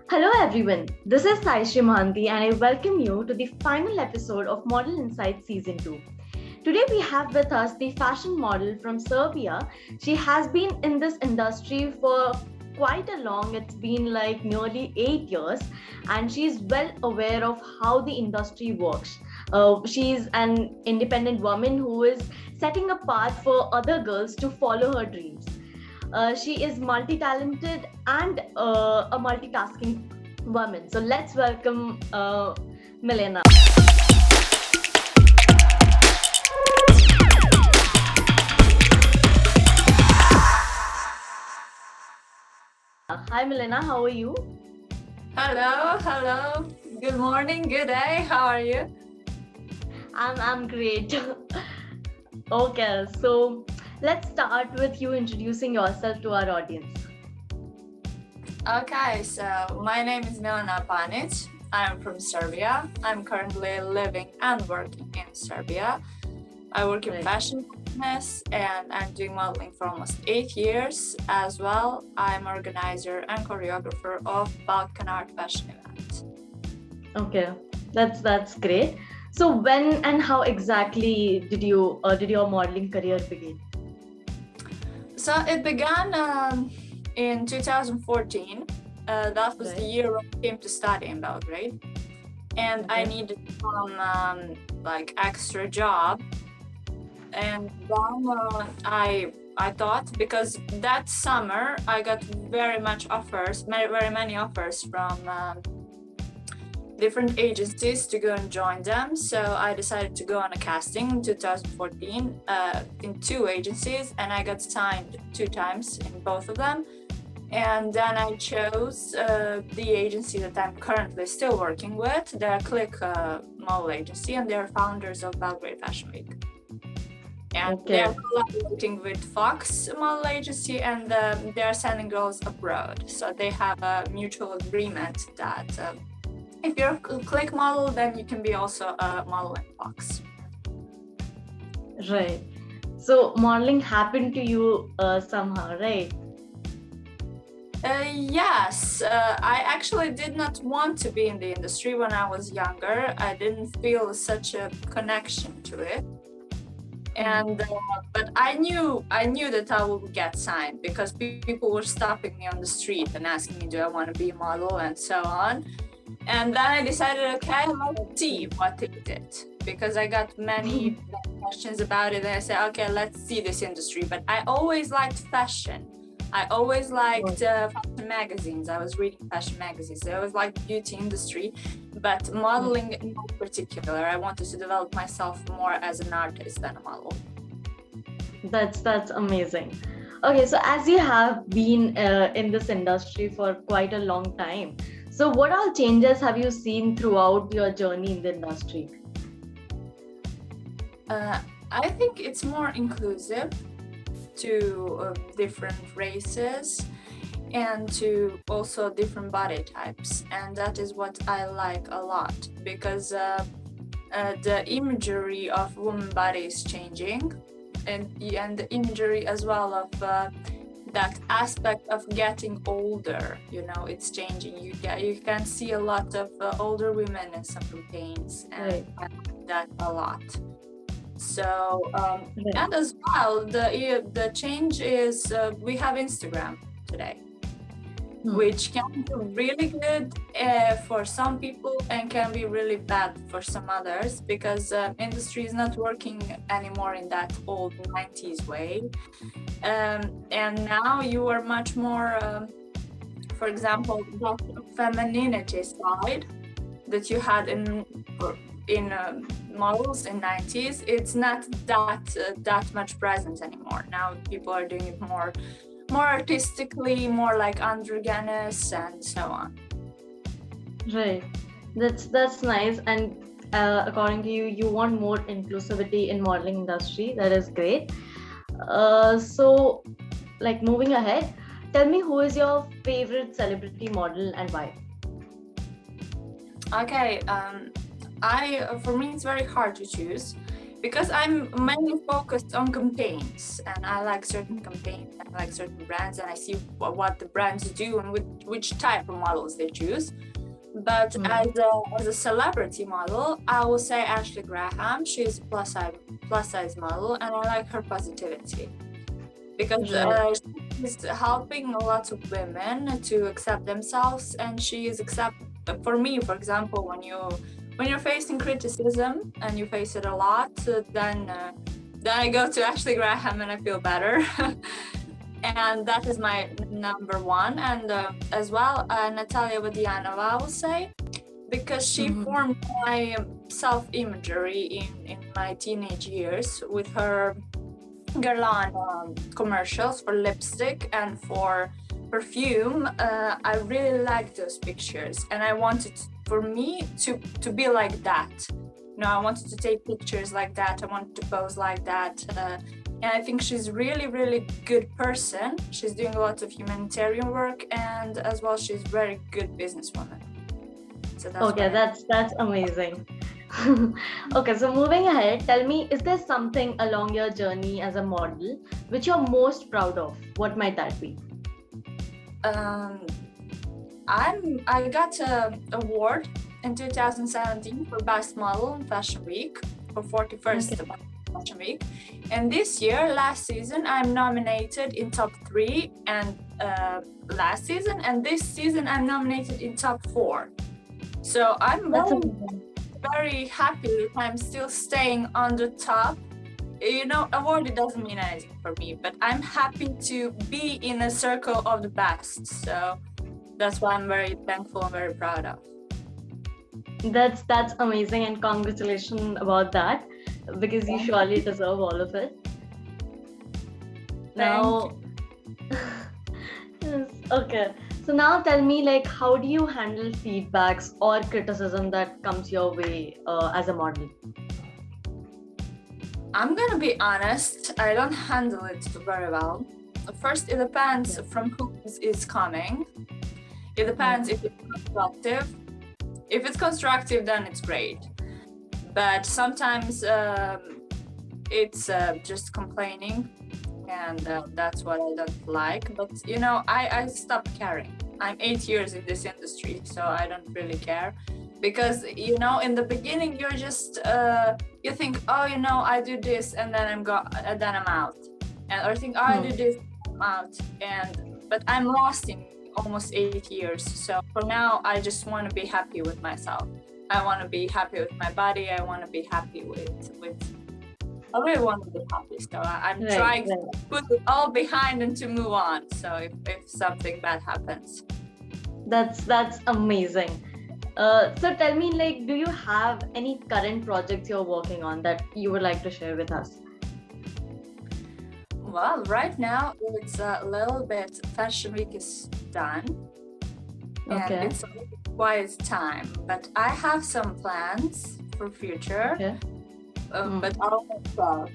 Hello everyone, this is Saishri Mohanty and I welcome you to the final episode of Model Insights Season 2. Today we have with us the fashion model from Serbia. She has been in this industry for quite a long, it's been like nearly 8 years, and she's well aware of how the industry works. She's an independent woman who is setting a path for other girls to follow her dreams. She is multi-talented and a multitasking woman. So let's welcome Milena. Hi Milena, how are you? Hello. Good morning, good day. How are you? I'm great. Okay, so let's start with you introducing yourself to our audience. Okay, so my name is Milena Panić. I'm from Serbia. I'm currently living and working in Serbia. I work in fashion business and I'm doing modeling for almost 8 years as well. I'm organizer and choreographer of Balkan Art Fashion Event. Okay, that's great. So when and how exactly did your modeling career begin? So it began in 2014. That was the year I came to study in Belgrade, and I needed some extra job. And then I thought, because that summer I got very many offers from different agencies to go and join them. So I decided to go on a casting in 2014 in 2 agencies, and I got signed 2 times in both of them. And then I chose the agency that I'm currently still working with, the Click model agency, and they're founders of Belgrade Fashion Week. And they're collaborating with Fox model agency, and they're sending girls abroad. So they have a mutual agreement that if you're a Click model, then you can be also a model in Fox. Right. So modeling happened to you somehow, right? Yes, I actually did not want to be in the industry when I was younger. I didn't feel such a connection to it. And but I knew that I would get signed, because people were stopping me on the street and asking me, do I want to be a model, and so on. And then I decided, okay, let's see what is it, because I got many questions about it, and I said, okay, let's see this industry. But I always liked fashion. I always liked fashion magazines. I was reading fashion magazines. I always liked beauty industry, but modeling in particular, I wanted to develop myself more as an artist than a model. That's amazing. Okay, so as you have been in this industry for quite a long time, so what all changes have you seen throughout your journey in the industry? I think it's more inclusive to different races and to also different body types, and that is what I like a lot, because the imagery of woman body is changing, and the imagery as well of that aspect of getting older, it's changing. You can see a lot of older women in some campaigns, and I like that a lot. So and as well, the change is we have Instagram today, which can be really good for some people and can be really bad for some others, because industry is not working anymore in that old 90s way. And now you are much more, for example, that femininity side that you had in models in 90s, it's not that much present anymore. Now people are doing it more artistically, more like androgynous and so on. Right, that's nice. And according to you, you want more inclusivity in modeling industry. That is great. So like moving ahead, tell me, who is your favorite celebrity model and why? Okay, for me it's very hard to choose, because I'm mainly focused on campaigns, and I like certain campaigns, I like certain brands, and I see what the brands do and which type of models they choose. But as a celebrity model, I will say Ashley Graham. She's a plus size model, and I like her positivity because she's helping a lot of women to accept themselves, and she is for me, for example, when you're facing criticism and you face it a lot, then I go to Ashley Graham and I feel better. And that is my number one. And as well, Natalia Vodianova, I will say, because she formed my self-imagery in my teenage years with her Guerlain commercials for lipstick and for perfume. I really liked those pictures, and I wanted for me to be like that. I wanted to take pictures like that. I wanted to pose like that. And I think she's really, really good person. She's doing a lot of humanitarian work, and as well, she's very good businesswoman. So that's amazing. Okay, so moving ahead, tell me, is there something along your journey as a model which you're most proud of? What might that be? I got an award in 2017 for Best Model in Fashion Week for 41st Fashion Week, and last season, I'm nominated in top 3, and last season, and this season, I'm nominated in top 4. So I'm very happy that I'm still staying on the top. Award, it doesn't mean anything for me, but I'm happy to be in a circle of the best. So that's why I'm very thankful and very proud of. That's amazing, and congratulations about that, because you surely deserve all of it. Now, yes, okay. So now tell me, how do you handle feedbacks or criticism that comes your way as a model? I'm gonna be honest, I don't handle it very well. First, it depends from who is coming. It depends if it's constructive. If it's constructive, then it's great. But sometimes it's just complaining, and that's what I don't like. But I stopped caring. I'm 8 years in this industry, so I don't really care, because in the beginning you're just you think, I do this and then I'm out, and or think, I do this, I'm out, but I'm lost in almost 8 years. So for now, I just want to be happy with myself. I want to be happy with my body. I want to be happy with I really want to be happy, so I'm trying to put it all behind and to move on. So if something bad happens, that's amazing. So tell me, do you have any current projects you're working on that you would like to share with us? Well, right now it's a little bit. Fashion Week is done, and it's a quiet time. But I have some plans for future. But I'll not tell.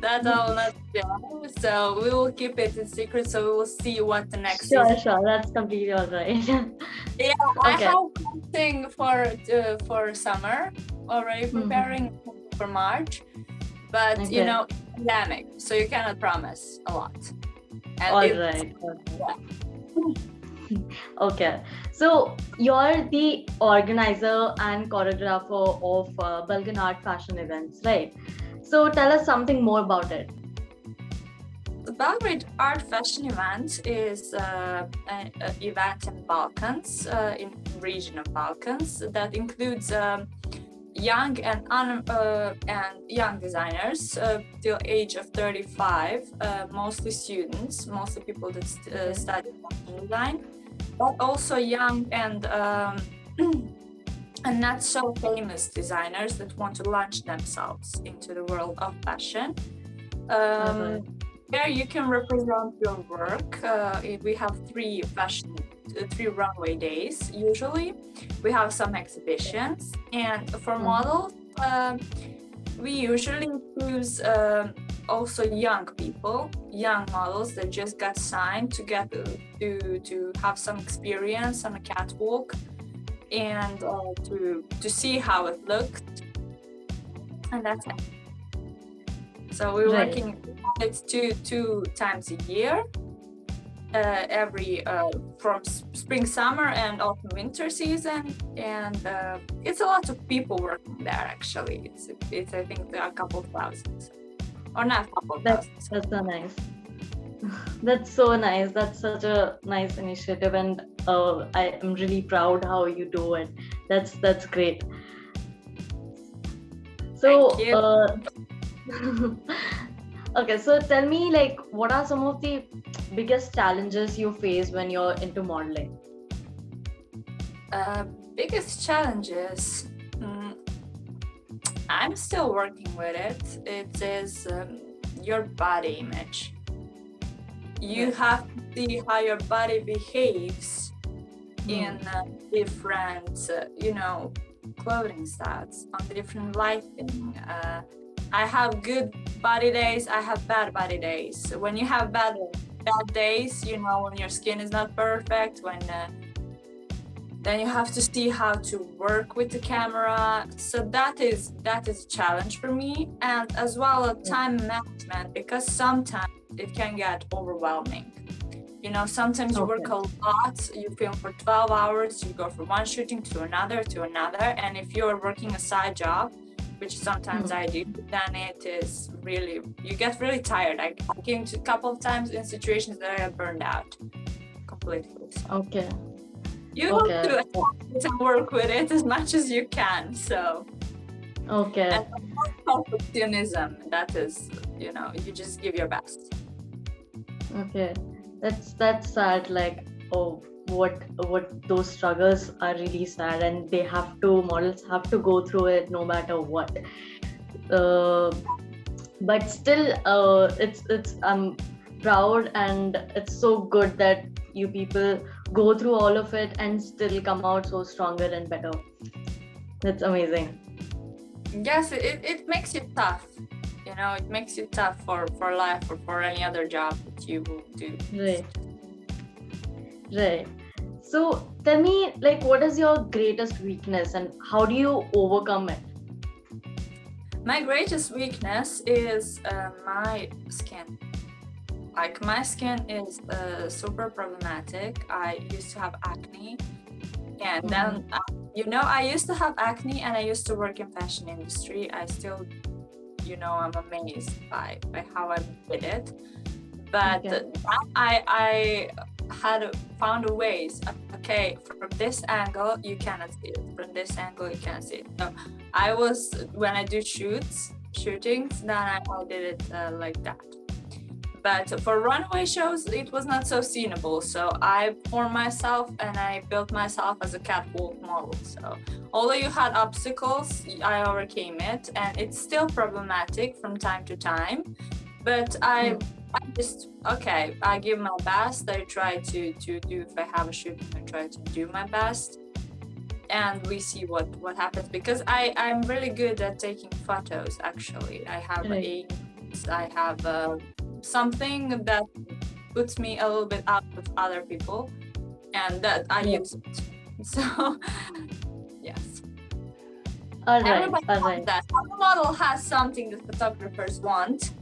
That I'll not tell. So we will keep it in secret. So we will see what the next. Sure. That's completely all right. I have something for summer already preparing for March, but pandemic, so you cannot promise a lot. And all right. Okay, so you're the organizer and choreographer of Balkan Art Fashion Events, right? So tell us something more about it. The Belgrade Art Fashion Event is an event in Balkans, in region of Balkans, that includes young and young designers till age of 35, mostly students, mostly people that study fashion design, but also young and not so famous designers that want to launch themselves into the world of fashion. There you can represent your work. We have three runway days usually. We have some exhibitions, and for models, we usually choose also young people, young models that just got signed to get to have some experience on a catwalk, and to see how it looked. and that's it. So we're Right. working it's two times a year, every from spring, summer, and autumn, winter season, and it's a lot of people working there. Actually, it's I think there are a couple thousand, or not a couple That's thousand. that's so nice. That's so nice. That's such a nice initiative, and I am really proud how you do it. That's great. Thank So, you. okay, so tell me, like, what are some of the biggest challenges you face when you're into modeling? Biggest challenges. I'm still working with it. It is your body image. You Right. have to see how your body behaves in different, clothing styles, on different lighting. I have good body days, I have bad body days. When you have bad days, when your skin is not perfect, when then you have to see how to work with the camera. So that is a challenge for me, and as well a time management, because sometimes it can get overwhelming. Sometimes you work a lot, you film for 12 hours, you go from one shooting to another, and if you're working a side job, which sometimes I do, then it is really, you get really tired. I came to a couple of times in situations that I have burned out completely. So Okay. you have to adapt and work with it as much as you can. So Okay. and perfectionism, that is, you just give your best. Okay. That's sad. Like, oh, what those struggles are really sad, and models have to go through it no matter what. But still, it's I'm proud, and it's so good that you people go through all of it and still come out so stronger and better. That's amazing. Yes, it makes you tough. It makes you tough for life or for any other job that you will do. Right. So tell me, like, what is your greatest weakness and how do you overcome it? My greatest weakness is my skin. Like, my skin is super problematic. I used to have acne, and then I used to have acne, and I used to work in fashion industry. I still, I'm amazed by how I did it. But I had found a ways. Okay, from this angle you cannot see it. From this angle you cannot see it. So when I do shootings, then I did it like that. But for runway shows, it was not so seenable. So I formed myself and I built myself as a catwalk model. So although you had obstacles, I overcame it, and it's still problematic from time to time. But I give my best. I try to do, if I have a shooting, I try to do my best. And we see what happens, because I'm really good at taking photos, actually. I have something that puts me a little bit out of other people, and that I use it. So yes. Everybody wants that. Every model has something that photographers want,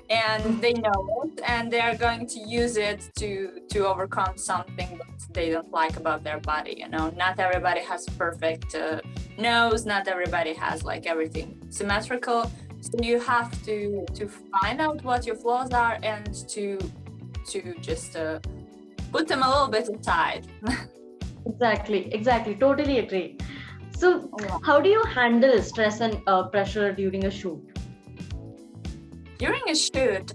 and they know it, and they are going to use it to overcome something that they don't like about their body. Not everybody has perfect nose, not everybody has like everything symmetrical. So you have to find out what your flaws are, and to just put them a little bit aside. Exactly. Totally agree. So how do you handle stress and pressure during a shoot? During a shoot,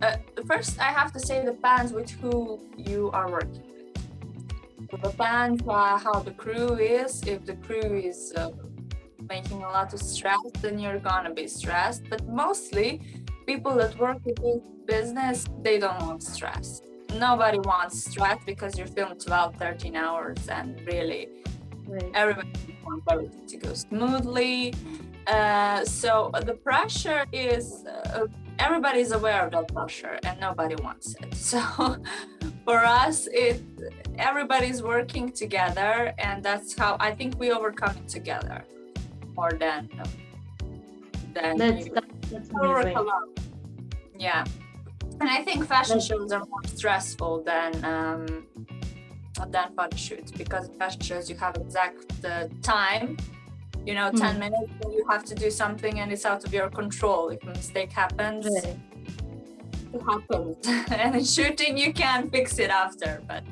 first I have to say it depends with who you are working with. It depends how the crew is. If the crew is making a lot of stress, then you're gonna be stressed. But mostly people that work in this business, they don't want stress. Nobody wants stress, because you're filmed 12-13 hours, and really everybody wants everything to go smoothly. So the pressure is everybody's aware of that pressure, and nobody wants it. So for us, everybody's working together, and that's how I think we overcome it together, more than then That's you that's work amazing. a lot. Yeah. And I think fashion That's, shows are more stressful than photo shoots, because in fashion shows you have exact time, 10 minutes, and you have to do something and it's out of your control. If a mistake happens, right, it happens. And in shooting you can fix it after, but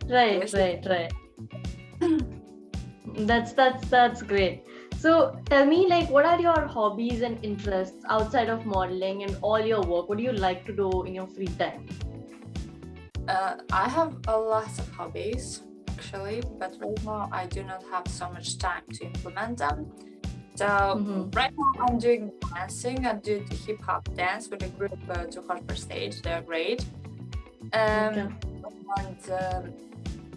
right, yes. right. That's great. So tell me, like, what are your hobbies and interests outside of modeling and all your work? What do you like to do in your free time? I have a lot of hobbies actually, but right now I do not have so much time to implement them. So right now I'm doing dancing. I do hip hop dance with a group to Hot Stage. They're great. Okay. And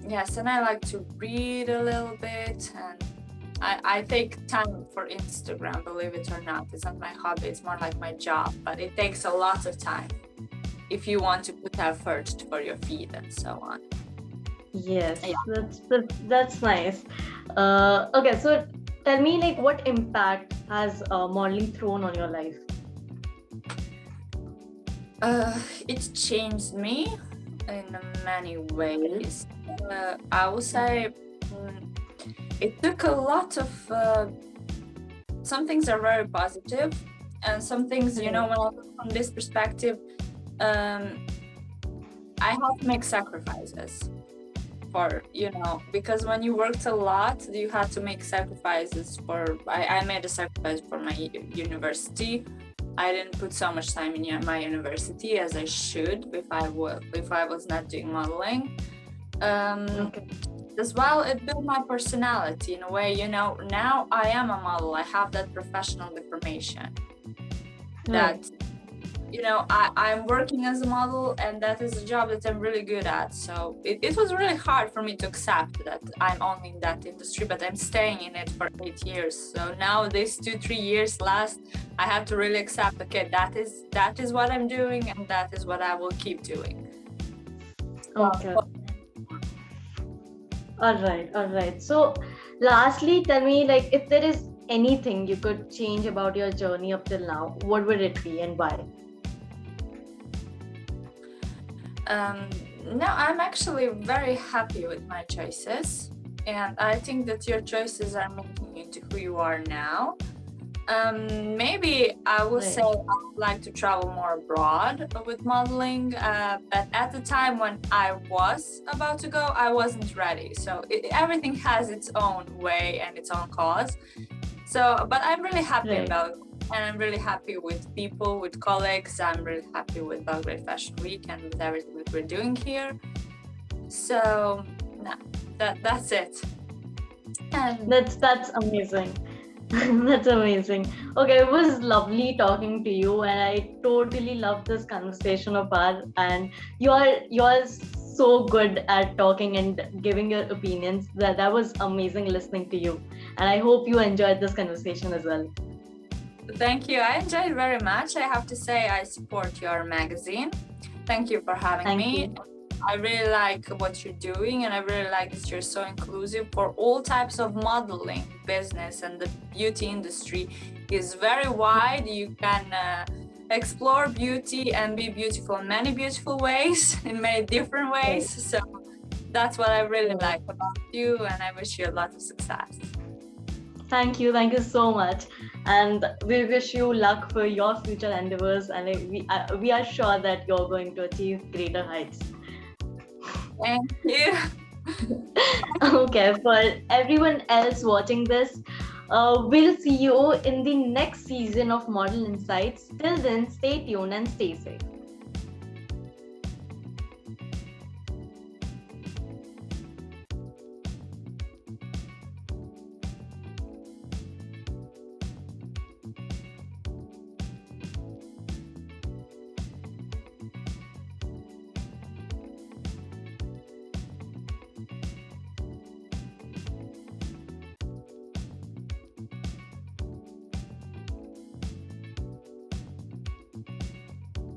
yes, and I like to read a little bit, and I take time for Instagram, believe it or not. It's not my hobby, it's more like my job, but it takes a lot of time if you want to put effort for your feed and so on. Yes, Yeah. that's nice. Okay, so tell me, like, what impact has modeling thrown on your life? It changed me in many ways. I would say it took a lot of some things are very positive, and some things, when I look from this perspective, I have to make sacrifices for, because when you worked a lot, you had to make sacrifices for, I made a sacrifice for my university. I didn't put so much time in my university as I should if I was not doing modeling. As well, it built my personality in a way. Now I am a model. I have that professional deformation. That I'm working as a model, and that is a job that I'm really good at. So it was really hard for me to accept that I'm only in that industry, but I'm staying in it for 8 years. So now these 2-3 years last, I have to really accept, okay, that is what I'm doing, and that is what I will keep doing. Okay. All right. So lastly, tell me, like, if there is anything you could change about your journey up till now, what would it be and why? No, I'm actually very happy with my choices, and I think that your choices are making you into who you are now. Maybe I would say I would like to travel more abroad with modeling, but at the time when I was about to go, I wasn't ready. So everything has its own way and its own cause. So, but I'm really happy about it. And I'm really happy with people, with colleagues. I'm really happy with Belgrade Fashion Week and with everything that we're doing here. So, that's it. And that's amazing. That's amazing. Okay, it was lovely talking to you, and I totally love this conversation of ours. And you're so good at talking and giving your opinions. That was amazing listening to you, and I hope you enjoyed this conversation as well. Thank you. I enjoyed very much. I have to say I support your magazine. Thank you for having me. I really like what you're doing, and I really like that you're so inclusive for all types of modeling business, and the beauty industry is very wide. You can explore beauty and be beautiful in many beautiful ways, in many different ways. So that's what I really like about you, and I wish you a lot of success. Thank you so much, and we wish you luck for your future endeavors, and we are sure that you're going to achieve greater heights. Thank you. Okay, for everyone else watching this, we'll see you in the next season of Model Insights. Till then, stay tuned and stay safe.